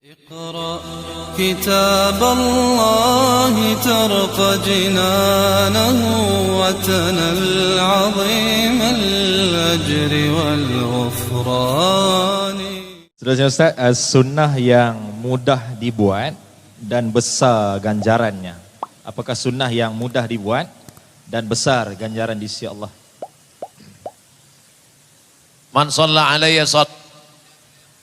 اقرأ كتاب الله ترق جنانه وتنل عظيم الأجر والغفران. Saudara Ustaz, sunnah yang mudah dibuat dan besar ganjarannya. Apakah sunnah yang mudah dibuat dan besar ganjaran di sisi Allah? Man shalla alayya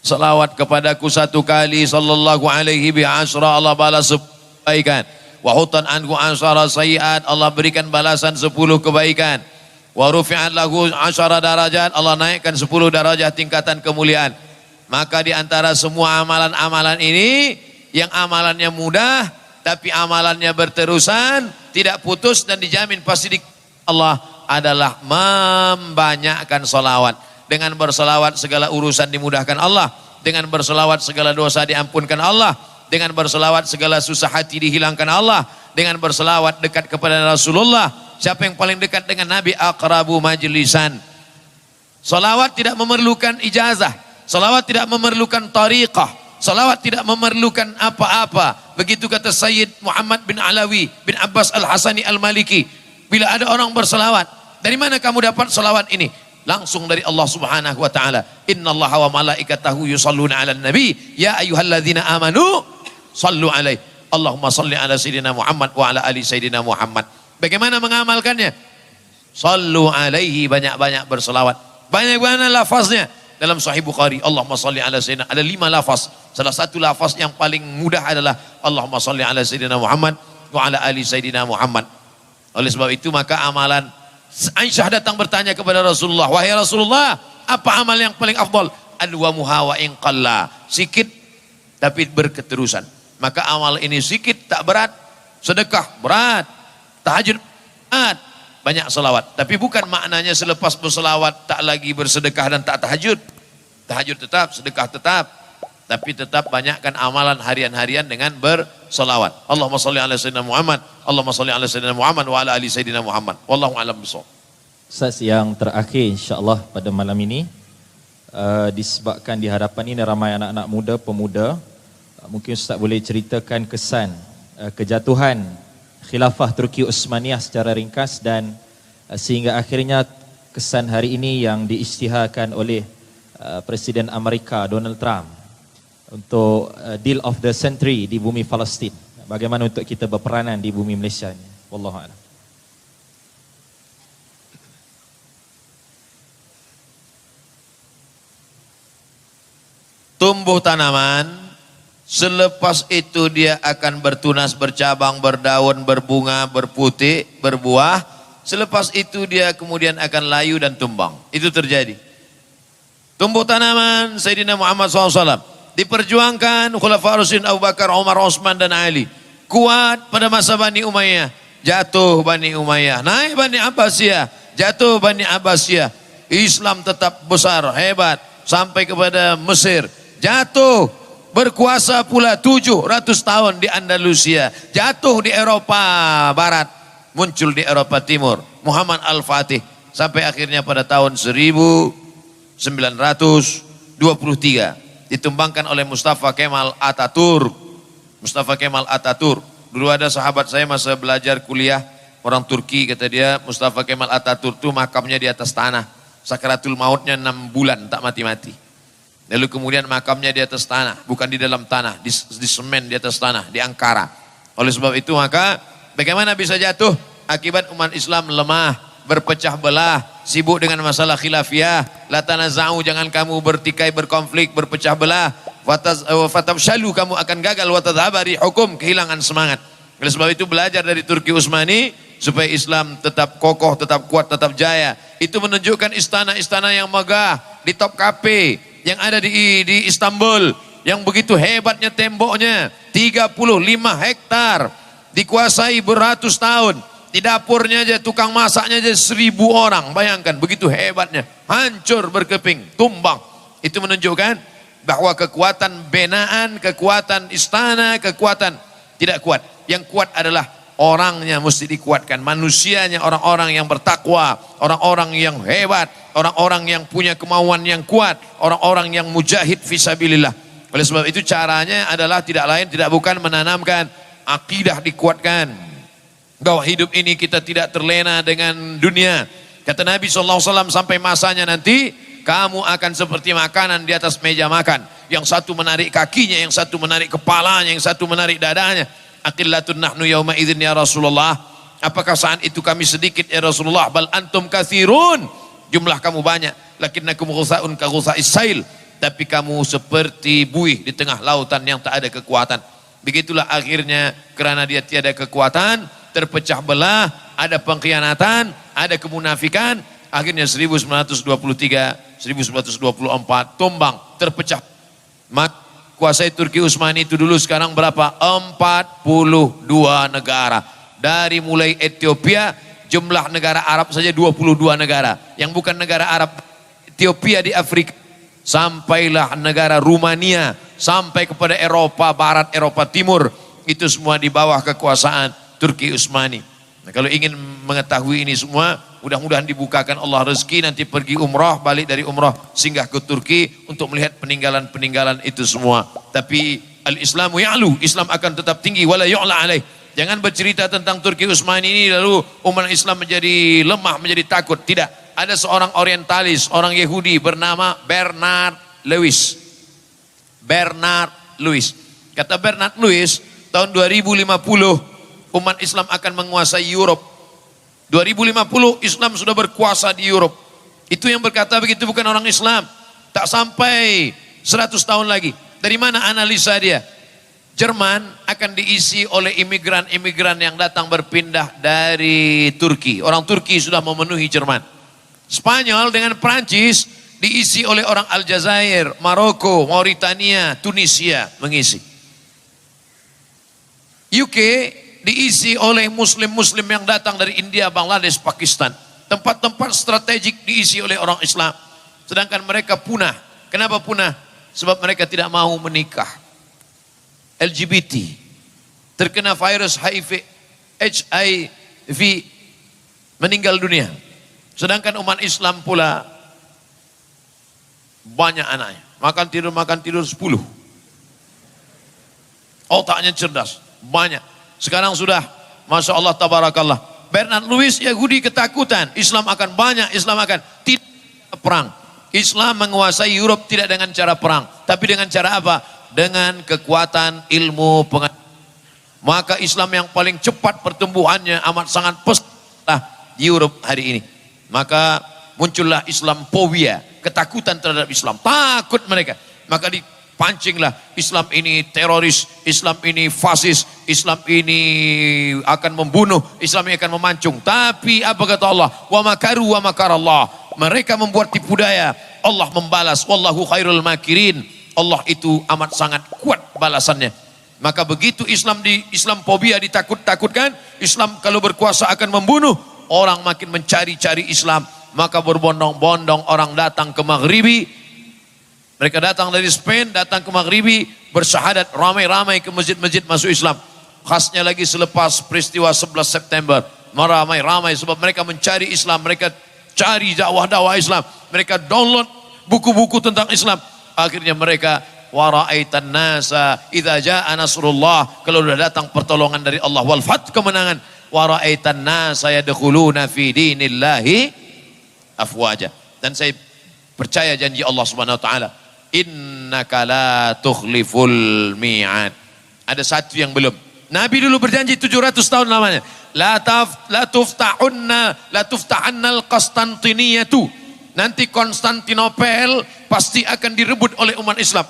salawat kepadaku satu kali sallallahu alaihi bi asra, Allah balas kebaikan. Wa hutan anhu asyara sayiat, Allah berikan balasan 10 kebaikan. Wa rufi'at lahu asyara darajat, Allah naikkan 10 darajat tingkatan kemuliaan. Maka di antara semua amalan-amalan ini, yang amalannya mudah tapi amalannya berterusan, tidak putus dan dijamin pasti di Allah adalah membanyakkan salawat. Dengan berselawat segala urusan dimudahkan Allah. Dengan berselawat segala dosa diampunkan Allah. Dengan berselawat segala susah hati dihilangkan Allah. Dengan berselawat dekat kepada Rasulullah. Siapa yang paling dekat dengan Nabi? Aqrabu majlisan. Salawat tidak memerlukan ijazah. Salawat tidak memerlukan tariqah. Salawat tidak memerlukan apa-apa. Begitu kata Sayyid Muhammad bin Alawi bin Abbas al-Hasani al-Maliki. Bila ada orang berselawat, dari mana kamu dapat salawat ini? Langsung dari Allah Subhanahu wa taala. Innallaha wa malaikatahu yusholluna 'alan nabi ya ayyuhalladzina amanu shallu alaihi. Allahumma shalli ala sayyidina Muhammad wa ala ali sayyidina Muhammad. Bagaimana mengamalkannya? Shallu alaihi, banyak-banyak berselawat. Banyak-banyak lafaznya. Dalam Sahih Bukhari, Allahumma shalli ala sayyidina, ada 5 lafaz. Salah satu lafaz yang paling mudah adalah Allahumma shalli ala sayyidina Muhammad wa ala ali sayyidina Muhammad. Oleh sebab itu maka amalan, Aisyah datang bertanya kepada Rasulullah, wahai Rasulullah, apa amal yang paling afdal? Adwamuha wa in qalla, sikit tapi berketerusan. Maka amal ini sikit tak berat, sedekah berat, tahajud berat, banyak selawat. Tapi bukan maknanya selepas berselawat tak lagi bersedekah dan tak tahajud. Tahajud tetap, sedekah tetap, tapi tetap banyakkan amalan harian-harian dengan berselawat. Allahumma shalli ala sayyidina Muhammad, Allahumma shalli ala sayyidina Muhammad wa ala ali sayyidina Muhammad. Wallahu a'lam bishawab. Ustaz, yang terakhir insya-Allah pada malam ini, disebabkan di hadapan ini ramai anak-anak muda, pemuda, mungkin Ustaz boleh ceritakan kesan kejatuhan khilafah Turki Utsmaniyah secara ringkas dan sehingga akhirnya kesan hari ini yang diisytiharkan oleh Presiden Amerika Donald Trump untuk deal of the century di bumi Palestin. Bagaimana untuk kita berperanan di bumi Malaysia ini? Wallahu a'lam. Tumbuh tanaman, selepas itu dia akan bertunas, bercabang, berdaun, berbunga, berputih, berbuah. Selepas itu dia kemudian akan layu dan tumbang. Itu terjadi. Tumbuh tanaman Sayyidina Muhammad SAW diperjuangkan Khulafaur Rasyidin Abu Bakar, Umar, Utsman dan Ali. Kuat pada masa Bani Umayyah, jatuh Bani Umayyah, naik Bani Abbasiyah, jatuh Bani Abbasiyah. Islam tetap besar, hebat sampai kepada Mesir. Jatuh, berkuasa pula 700 tahun di Andalusia. Jatuh di Eropa Barat, muncul di Eropa Timur. Muhammad Al-Fatih sampai akhirnya pada tahun 1923 ditumbangkan oleh Mustafa Kemal Atatürk. Mustafa Kemal Atatürk. Dulu ada sahabat saya masa belajar kuliah, orang Turki, kata dia Mustafa Kemal Atatürk itu makamnya di atas tanah. Sakaratul mautnya 6 bulan tak mati-mati. Lalu kemudian makamnya di atas tanah, bukan di dalam tanah, di semen di atas tanah, di Ankara. Oleh sebab itu maka bagaimana bisa jatuh? Akibat umat Islam lemah, berpecah belah, sibuk dengan masalah khilafiyah. La tanaza'u, jangan kamu bertikai, berkonflik, berpecah belah. Fatabshalu, kamu akan gagal. Wa tadhhaba rihukum, kehilangan semangat. Oleh sebab itu belajar dari Turki Utsmani supaya Islam tetap kokoh, tetap kuat, tetap jaya. Itu menunjukkan istana-istana yang megah di Topkapi yang ada di Istanbul, yang begitu hebatnya temboknya, 35 hektar, dikuasai beratus tahun. Di dapurnya aja, tukang masaknya aja 1000 orang. Bayangkan, begitu hebatnya. Hancur, berkeping, tumbang. Itu menunjukkan bahwa kekuatan binaan, kekuatan istana, kekuatan tidak kuat. Yang kuat adalah orangnya mesti dikuatkan. Manusianya, orang-orang yang bertakwa, orang-orang yang hebat, orang-orang yang punya kemauan yang kuat, orang-orang yang mujahid fisabilillah. Oleh sebab itu caranya adalah tidak lain tidak bukan menanamkan akidah, dikuatkan bahwa hidup ini kita tidak terlena dengan dunia. Kata Nabi SAW, sampai masanya nanti kamu akan seperti makanan di atas meja makan. Yang satu menarik kakinya, yang satu menarik kepalanya, yang satu menarik dadanya. Aqillatun nahnu yauma idzin ya Rasulullah. Apakah saat itu kami sedikit ya Rasulullah? Bal antum katsirun. Jumlah kamu banyak. Lakinnakum ghusaun ka ghusais sail. Tapi kamu seperti buih di tengah lautan yang tak ada kekuatan. Begitulah akhirnya, kerana dia tiada kekuatan, terpecah belah, ada pengkhianatan, ada kemunafikan. Akhirnya 1923, 1924 tumbang, terpecah. Maka kuasai Turki Utsmani itu dulu, sekarang berapa? 42 negara. Dari mulai Ethiopia, jumlah negara Arab saja 22 negara. Yang bukan negara Arab, Ethiopia di Afrika. Sampailah negara Rumania, sampai kepada Eropa Barat, Eropa Timur. Itu semua di bawah kekuasaan Turki Utsmani. Nah, kalau ingin mengetahui ini semua, mudah-mudahan dibukakan Allah rezeki, nanti pergi umrah, balik dari umrah singgah ke Turki untuk melihat peninggalan-peninggalan itu semua. Tapi al-Islamu ya'lu, Islam akan tetap tinggi, wala yu'la alaih. Jangan bercerita tentang Turki Utsmani ini lalu umat Islam menjadi lemah, menjadi takut. Tidak. Ada seorang orientalis, orang Yahudi bernama Bernard Lewis. Bernard Lewis. Kata Bernard Lewis, tahun 2050 umat Islam akan menguasai Europe. 2050 Islam sudah berkuasa di Europe. Itu yang berkata begitu bukan orang Islam. Tak sampai 100 tahun lagi. Dari mana analisa dia? Jerman akan diisi oleh imigran-imigran yang datang berpindah dari Turki. Orang Turki sudah memenuhi Jerman. Spanyol dengan Prancis diisi oleh orang Aljazair, Maroko, Mauritania, Tunisia mengisi. UK diisi oleh muslim-muslim yang datang dari India, Bangladesh, Pakistan. Tempat-tempat strategik diisi oleh orang Islam. Sedangkan mereka punah. Kenapa punah? Sebab mereka tidak mau menikah. LGBT, terkena virus HIV, meninggal dunia. Sedangkan umat Islam pula banyak anaknya. Makan tidur 10. Otaknya cerdas, banyak. Sekarang sudah, Masya Allah, Tabarakallah. Bernard Lewis, Yahudi ketakutan. Islam akan banyak, Islam akan tidak perang. Islam menguasai Europe tidak dengan cara perang. Tapi dengan cara apa? Dengan kekuatan ilmu pengetahuan. Maka Islam yang paling cepat pertumbuhannya amat sangat pesatlah di Europe hari ini. Maka muncullah Islamophobia, ketakutan terhadap Islam. Takut mereka. Maka pancinglah Islam ini teroris, Islam ini fasis, Islam ini akan membunuh, Islam ini akan memancung. Tapi apa kata Allah? Wa makaru wa makarallah. Mereka membuat tipu daya, Allah membalas. Wallahu khairul makirin. Allah itu amat sangat kuat balasannya. Maka begitu Islamophobia ditakut-takutkan, Islam kalau berkuasa akan membunuh, orang makin mencari-cari Islam. Maka berbondong-bondong orang datang ke Maghribi. Mereka datang dari Spain, datang ke Maghribi, bersyahadat ramai-ramai ke masjid-masjid masuk Islam. Khasnya lagi selepas peristiwa 11 September. Ramai-ramai sebab mereka mencari Islam, mereka cari dakwah-dakwah Islam, mereka download buku-buku tentang Islam. Akhirnya mereka wara'aitan nasa idza jaa nasrullah, kalau sudah datang pertolongan dari Allah, wal fath, kemenangan, wara'aitan nasa yadkhuluna fi dinillahi afwaja. Dan saya percaya janji Allah Subhanahu wa taala, innaka la tukhliful mi'ad. Ada satu yang belum. Nabi dulu berjanji 700 tahun lamanya. La tuftahanna al-Qastantiniyatu. Nanti Konstantinopel pasti akan direbut oleh umat Islam.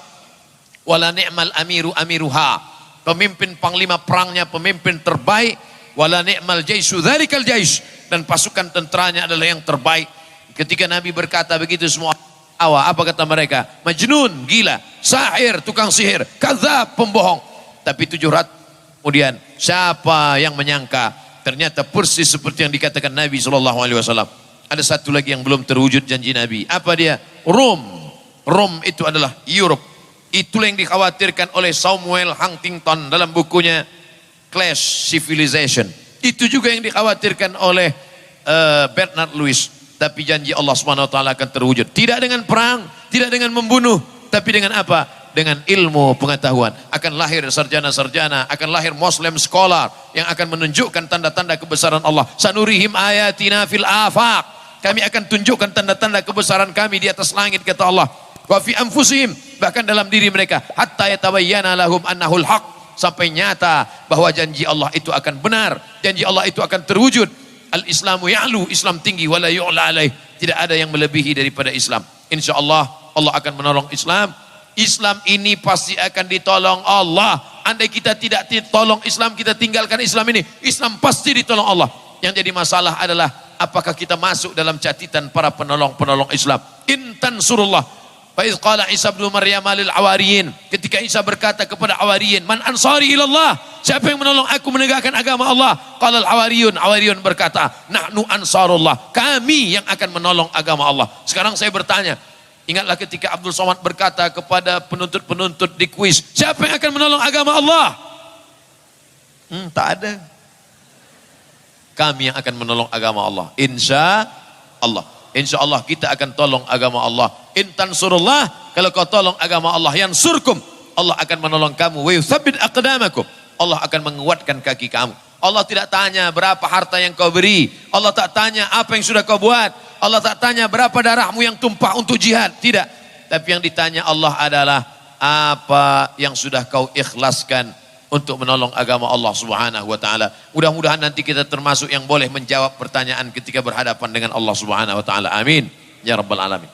Wala ni'mal amiru amiruha. Pemimpin panglima perangnya pemimpin terbaik. Wala ni'mal jaisu dzalikal jais. Dan pasukan tenteranya adalah yang terbaik. Ketika Nabi berkata begitu, semua apa kata mereka? Majnun, gila, sahir, tukang sihir, kadzab, pembohong. Tapi 700 kemudian siapa yang menyangka ternyata persis seperti yang dikatakan Nabi SAW. Ada satu lagi yang belum terwujud janji Nabi. Apa dia? Rom. Rom itu adalah Europe. Itulah yang dikhawatirkan oleh Samuel Huntington dalam bukunya Clash Civilization. Itu juga yang dikhawatirkan oleh Bernard Lewis. Tapi janji Allah SWT akan terwujud. Tidak dengan perang, tidak dengan membunuh, tapi dengan apa? dengan ilmu pengetahuan. Akan lahir sarjana-sarjana, akan lahir Muslim scholar yang akan menunjukkan tanda-tanda kebesaran Allah. Sanurihim ayatina fil afaq. Kami akan tunjukkan tanda-tanda kebesaran kami di atas langit, kata Allah. Wa fi anfusihim, bahkan dalam diri mereka, hatta yatabayyana lahum annahul haq, sampai nyata bahwa janji Allah itu akan benar, janji Allah itu akan terwujud. Al-Islamu ya'lu, Islam tinggi, wala yu'la alaih, tidak ada yang melebihi daripada Islam. InsyaAllah Allah akan menolong Islam. Islam ini pasti akan ditolong Allah. Andai kita tidak ditolong Islam, kita tinggalkan Islam ini, Islam pasti ditolong Allah. Yang jadi masalah adalah apakah kita masuk dalam catatan para penolong-penolong Islam. Intan surullah. Fa iz qala Isa bin Maryam lil Hawariyin, ketika Isa berkata kepada Hawariyin, man ansari ilallah, siapa yang menolong aku menegakkan agama Allah? Qala al Hawariyun berkata, nahnu ansarullah, kami yang akan menolong agama Allah. Sekarang saya bertanya, ingatlah ketika Abdul Somad berkata kepada penuntut-penuntut di kuis, siapa yang akan menolong agama Allah? Tak ada. Kami yang akan menolong agama Allah, insya Allah. Insya Allah kita akan tolong agama Allah. Intan surullah, kalau kau tolong agama Allah, yang surkum, Allah akan menolong kamu. Wa yuthabbit aqdamakum, Allah akan menguatkan kaki kamu. Allah tidak tanya berapa harta yang kau beri, Allah tak tanya apa yang sudah kau buat, Allah tak tanya berapa darahmu yang tumpah untuk jihad, tidak. Tapi yang ditanya Allah adalah apa yang sudah kau ikhlaskan untuk menolong agama Allah Subhanahu wa taala. Mudah-mudahan nanti kita termasuk yang boleh menjawab pertanyaan ketika berhadapan dengan Allah Subhanahu wa taala. Amin ya rabbal alamin.